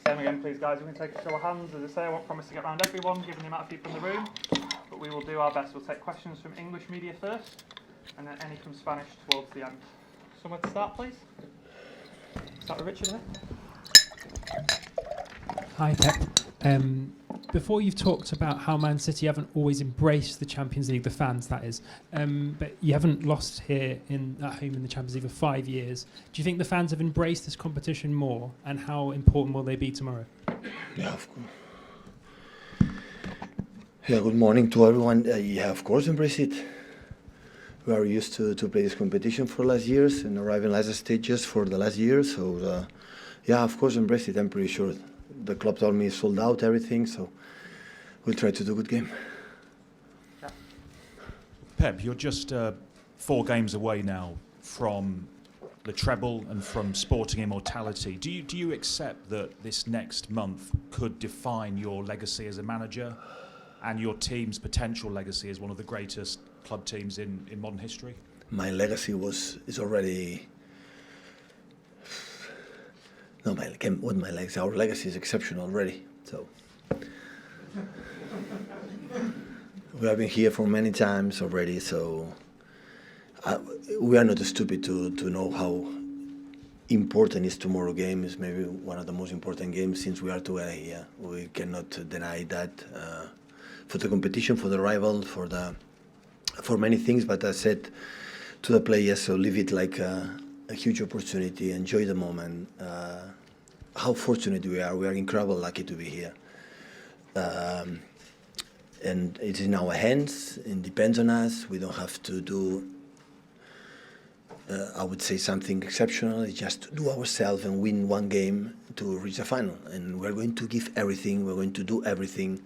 Same again, please, guys. We can take a show of hands. As I say, I won't promise to get around everyone, given the amount of people in the room, but we will do our best. We'll take questions from English media first, and then any from Spanish towards the end. Somewhere to start, please. Start with Richard here. Hi, Pep. Before you've talked about how Man City haven't always embraced the Champions League, the fans that is, but you haven't lost here at home in the Champions League for 5 years. Do you think the fans have embraced this competition more, and how important will they be tomorrow? Yeah, of course. Yeah, good morning to everyone. Yeah, of course, embrace it. We are used to play this competition for the last years and arriving last stages for the last year. So, yeah, of course, embrace it. I'm pretty sure. The club told me sold out everything, so we'll try to do a good game. Yeah. Pep, you're just 4 games away now from the treble and from sporting immortality. Do you accept that this next month could define your legacy as a manager and your team's potential legacy as one of the greatest club teams in modern history? My legacy is already... No, my legacy? Our legacy is exceptional already. So we have been here for many times already. So we are not stupid to know how important is tomorrow game. Is maybe one of the most important games since we are together here. We cannot deny that for the competition, for the rival, for many things. But I said to the players, so leave it like a huge opportunity. Enjoy the moment. How fortunate we are. We are incredibly lucky to be here. And it's in our hands. It depends on us. We don't have to do, I would say, something exceptional. It's just to do ourselves and win one game to reach the final. And we're going to give everything. We're going to do everything.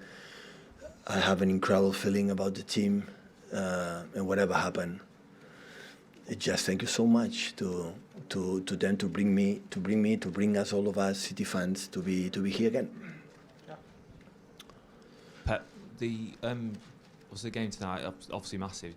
I have an incredible feeling about the team and whatever happened. Just thank you so much to them to bring us, all of us City fans, to be here again. Yeah. Pep, the game tonight obviously massive.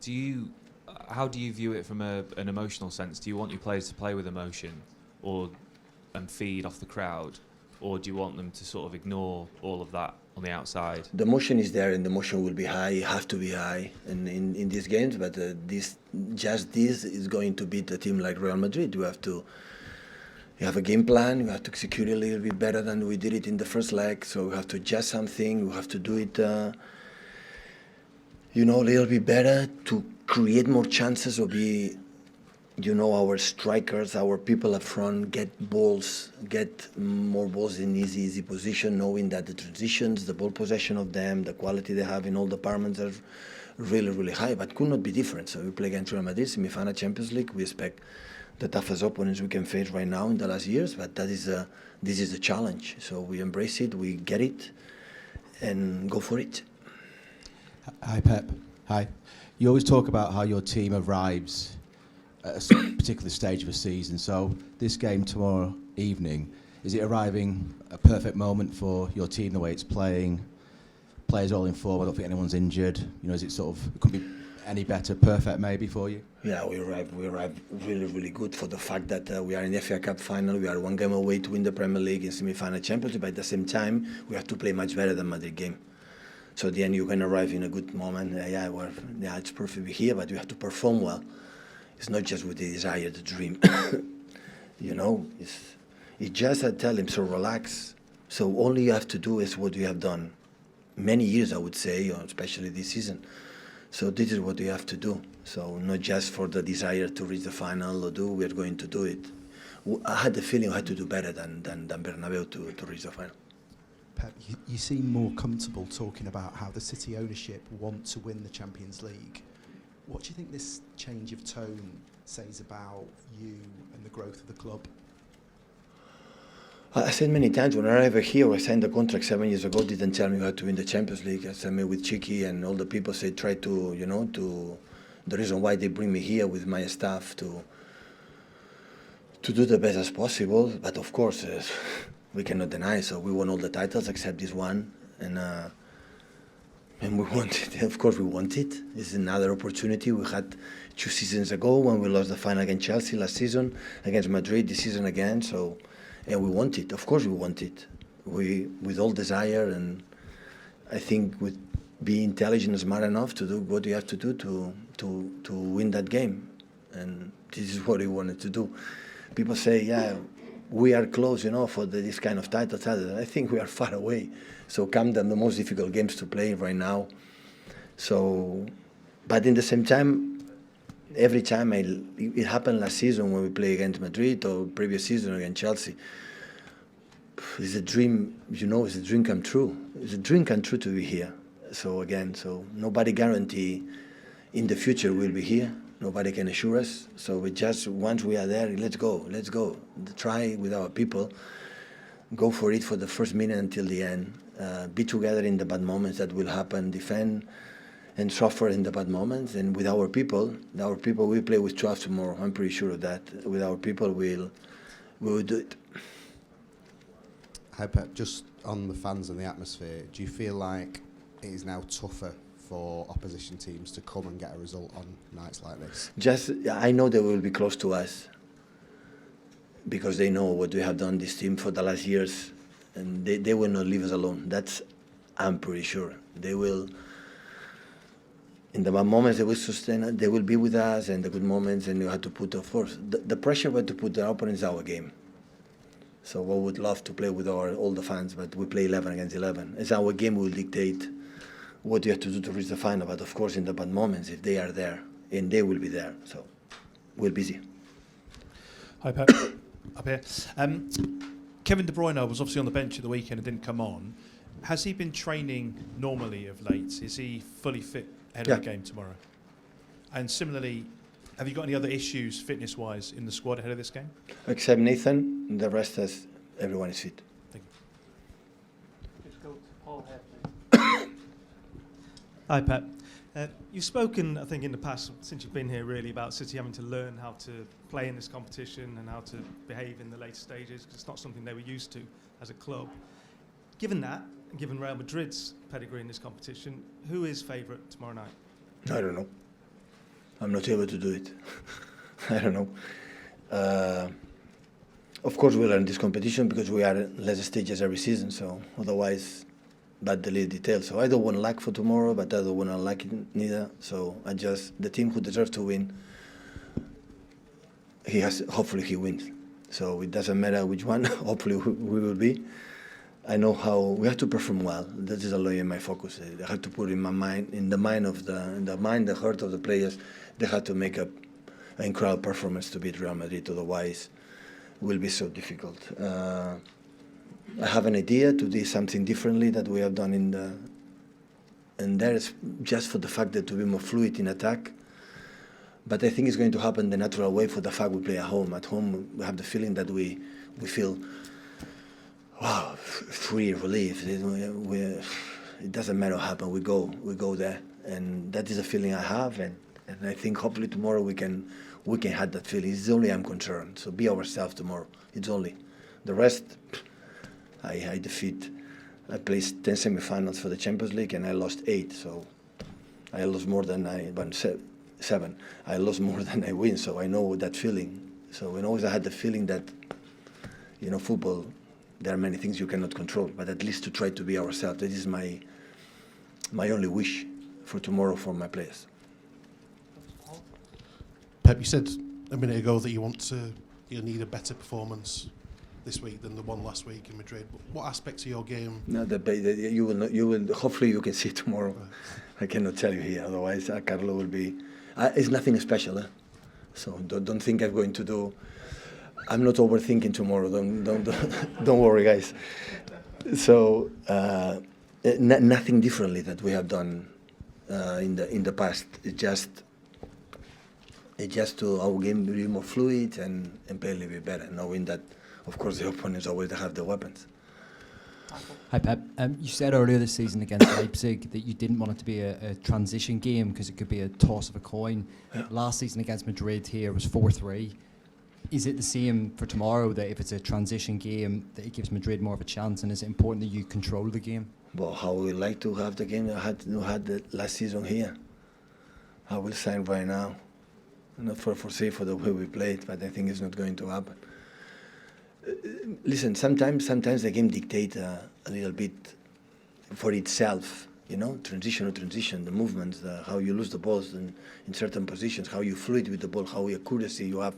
How do you view it from an emotional sense? Do you want your players to play with emotion, and feed off the crowd, or do you want them to sort of ignore all of that on the outside? The emotion is there, and the emotion will be high. It have to be high in these games. But this is going to beat a team like Real Madrid. You have a game plan. You have to execute it a little bit better than we did it in the first leg. So we have to adjust something. We have to do it, a little bit better to create more chances or be. Our strikers, our people up front get more balls in easy position, knowing that the transitions, the ball possession of them, the quality they have in all departments are really, really high, but could not be different. So we play against Real Madrid, semi-final Champions League. We expect the toughest opponents we can face right now in the last years, but this is a challenge. So we embrace it, we get it, and go for it. Hi, Pep. Hi. You always talk about how your team arrives at a particular stage of a season. So this game tomorrow evening, is it arriving a perfect moment for your team, the way it's playing? Players all in form. I don't think anyone's injured. Is it it could be any better, perfect maybe for you? Yeah, we arrive really, really good for the fact that we are in the FA Cup final. We are one game away to win the Premier League and semi-final Champions League. But at the same time, we have to play much better than Madrid game. So at the end, you can arrive in a good moment. It's perfect here, but you have to perform well. It's not just with the desire, the dream. It's just I tell him, so relax. So all you have to do is what you have done many years, I would say, especially this season. So this is what you have to do. So not just for the desire to reach the final we are going to do it. I had the feeling I had to do better than Bernabeu to reach the final. Pep, you seem more comfortable talking about how the City ownership want to win the Champions League. What do you think this change of tone says about you and the growth of the club? I said many times when I arrived here, I signed the contract 7 years ago, didn't tell me how to win the Champions League. I met with Chiqui and all the people said try to the reason why they bring me here with my staff to do the best as possible. But of course, we cannot deny, so we won all the titles except this one. And we want it. Of course, we want it. It's another opportunity. We had 2 seasons ago when we lost the final against Chelsea last season, against Madrid this season again. So, and we want it. Of course, we want it. with all desire, and I think with be intelligent and smart enough to do what you have to do to win that game, and this is what we wanted to do. People say, yeah, we are close, for this kind of title. I think we are far away. So come the most difficult games to play right now. So, but in the same time, every time it happened last season when we played against Madrid, or previous season against Chelsea. It's a dream, it's a dream come true. It's a dream come true to be here. So nobody guarantee in the future we'll be here. Nobody can assure us. So we just, once we are there, let's go. Try with our people. Go for it for the first minute until the end. Be together in the bad moments that will happen. Defend and suffer in the bad moments. And with our people will play with 12 tomorrow. I'm pretty sure of that. With our people, we will do it. Hi Pep, just on the fans and the atmosphere, do you feel like it is now tougher for opposition teams to come and get a result on nights like this? I know they will be close to us because they know what we have done this team for the last years, and they will not leave us alone. I'm pretty sure. They will, in the bad moments, they will sustain us, they will be with us, and the good moments, and you have to put, of course, the pressure we have to put the opponents is our game. So we would love to play with all the fans, but we play 11 against 11. It's our game will dictate what you have to do to reach the final. But of course, in the bad moments, if they are there, and they will be there, so we're busy. Hi, Pep. Up here. Kevin De Bruyne was obviously on the bench at the weekend and didn't come on. Has he been training normally of late? Is he fully fit ahead of the game tomorrow? And similarly, have you got any other issues fitness-wise in the squad ahead of this game? Except Nathan, the rest everyone is fit. Thank you. Just go to Paul here, please. Hi, Pep. You've spoken, I think, in the past, since you've been here, really, about City having to learn how to play in this competition and how to behave in the later stages, because it's not something they were used to as a club. Given that, and given Real Madrid's pedigree in this competition, who is favourite tomorrow night? I don't know. I'm not able to do it. I don't know. Of course, we learn this competition because we are in less stages every season, so otherwise, that's the little detail. So I don't want luck for tomorrow, but I don't want to lack it neither. So the team who deserves to win, hopefully he wins. So it doesn't matter which one, hopefully we will be. I know how we have to perform well. That is always my focus. I have to put in my mind, the heart of the players. They have to make an incredible performance to beat Real Madrid. Otherwise, it will be so difficult. I have an idea to do something differently that we have done and that is just for the fact that to be more fluid in attack. But I think it's going to happen the natural way for the fact we play at home. At home, we have the feeling that we feel. Wow, free, relief. It doesn't matter what happens. We go there, and that is a feeling I have, and I think hopefully tomorrow we can have that feeling. It's only I'm concerned. So be ourselves tomorrow. It's only the rest. I placed 10 semi-finals for the Champions League, and I lost 8. So I lost more than I won 7. I lost more than I win. So I know that feeling. So I always had the feeling that football. There are many things you cannot control, but at least to try to be ourselves. That is my only wish for tomorrow for my players. Pep, you said a minute ago that you need a better performance this week than the one last week in Madrid. What aspects of your game? No, you will. Hopefully, you can see it tomorrow. Right. I cannot tell you here. Otherwise, Carlo will be. It's nothing special, so don't think I'm going to do. I'm not overthinking tomorrow. Don't worry, guys. So nothing differently that we have done in the past. It's just to our game be more fluid and play a little bit better, knowing that, of course, the opponents always have the weapons. Hi Pep. You said earlier this season against Leipzig that you didn't want it to be a transition game because it could be a toss of a coin. Yeah. Last season against Madrid here was 4-3. Is it the same for tomorrow, that if it's a transition game, that it gives Madrid more of a chance, and is it important that you control the game? Well, how we like to have the game I had the last season here. I will sign right now. Not for the way we played, but I think it's not going to happen. Listen, sometimes the game dictates a little bit for itself. You know, transition, the movements, how you lose the balls in certain positions, how you fluid with the ball, how accuracy you have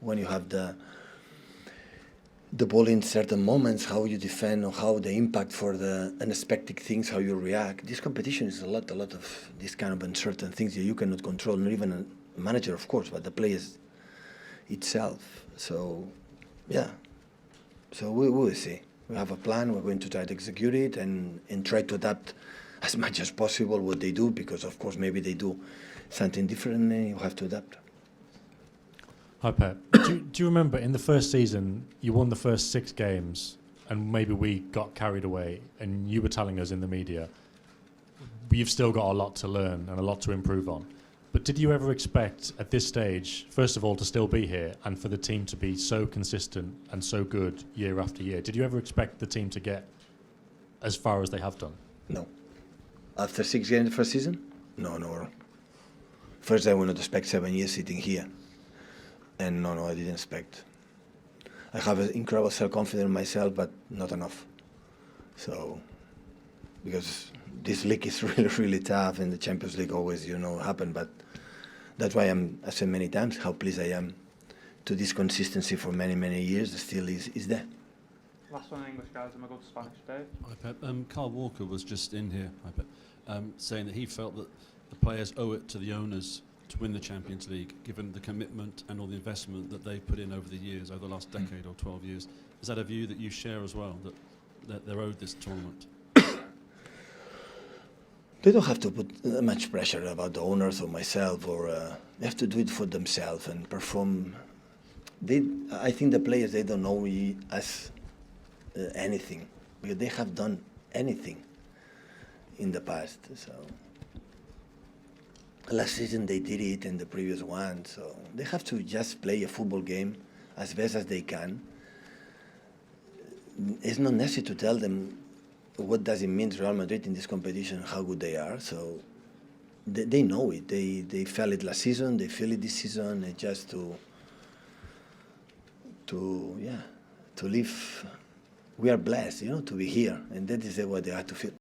when you have the ball in certain moments, how you defend, or how the impact for the unexpected things, how you react. This competition is a lot of this kind of uncertain things that you cannot control, not even a manager, of course, but the players itself. So, yeah. So we will see. We have a plan. We're going to try to execute it and try to adapt as much as possible what they do, because of course maybe they do something different and you have to adapt. Hi Pep. Do you remember in the first season you won the first 6 games and maybe we got carried away and you were telling us in the media you've still got a lot to learn and a lot to improve on. But did you ever expect at this stage, first of all, to still be here and for the team to be so consistent and so good year after year? Did you ever expect the team to get as far as they have done? No. After 6 games the first season? No. First I would not expect 7 years sitting here. And no, I didn't expect. I have an incredible self-confidence in myself, but not enough. So, because this league is really tough, and the Champions League always, happen. But that's why I said many times how pleased I am to this consistency for many years. Still is there. Last one in English, guys. I'm a good Spanish, Dave. Hi, Pep. Carl Walker was just in here, hi, Pep, saying that he felt that the players owe it to the owners to win the Champions League, given the commitment and all the investment that they've put in over the years, over the last decade or 12 years. Is that a view that you share as well, that they're owed this tournament? They don't have to put much pressure about the owners or myself, or they have to do it for themselves and perform. I think the players, they don't know me as anything, because they have done anything in the past. So last season they did it, and the previous one. So they have to just play a football game as best as they can. It's not necessary to tell them what does it mean Real Madrid in this competition, how good they are. So they know it. They felt it last season. They feel it this season. And just to live. We are blessed, to be here, and that is what they have to feel.